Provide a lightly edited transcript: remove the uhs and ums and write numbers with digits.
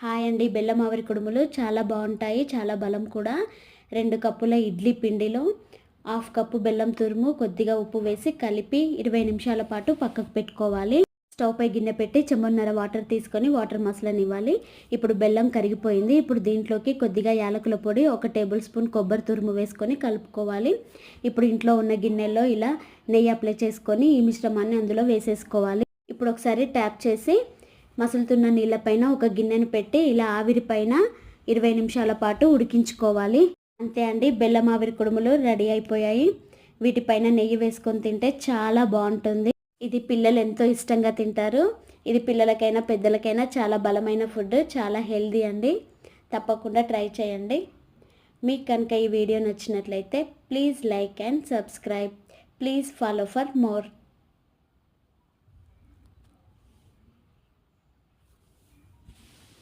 Hi అండి. బెల్లం ఆవిరి కుడుములు చాలా బాగుంటాయి, చాలా బలం కూడా. 2 కప్పుల ఇడ్లీ పిండిలో 1/2 కప్పు బెల్లం తురుము, కొద్దిగా ఉప్పు వేసి కలిపి 20 నిమిషాల పాటు పక్కకు పెట్టుకోవాలి. స్టవ్ పై గిన్నె పెట్టి చెంబున్నర వాటర్ తీసుకొని వాటర్ మసలనివ్వాలి. ఇప్పుడు బెల్లం కరిగిపోయింది. ఇప్పుడు దీంట్లోకి కొద్దిగా యాలకుల పొడి, 1 టేబుల్ స్పూన్ కొబ్బరి తురుము వేసుకొని కలుపుకోవాలి. ఇప్పుడు ఇంట్లో ఉన్న గిన్నెల్లో ఇలా నెయ్యి అప్లై చేసుకొని ఈ మిశ్రమాన్ని అందులో వేసేసుకోవాలి. ఇప్పుడు ఒకసారి ట్యాప్ చేసి మసులుతున్న నీళ్ళపైన ఒక గిన్నెను పెట్టి ఇలా ఆవిరి పైన 20 నిమిషాల పాటు ఉడికించుకోవాలి. అంతే అండి, బెల్లం ఆవిరి కుడుములు రెడీ అయిపోయాయి. వీటిపైన నెయ్యి వేసుకొని తింటే చాలా బాగుంటుంది. ఇది పిల్లలు ఎంతో ఇష్టంగా తింటారు. ఇది పిల్లలకైనా పెద్దలకైనా చాలా బలమైన ఫుడ్, చాలా హెల్దీ అండి. తప్పకుండా ట్రై చేయండి. మీకు కనుక ఈ వీడియో నచ్చినట్లయితే please like and subscribe. Please follow for more.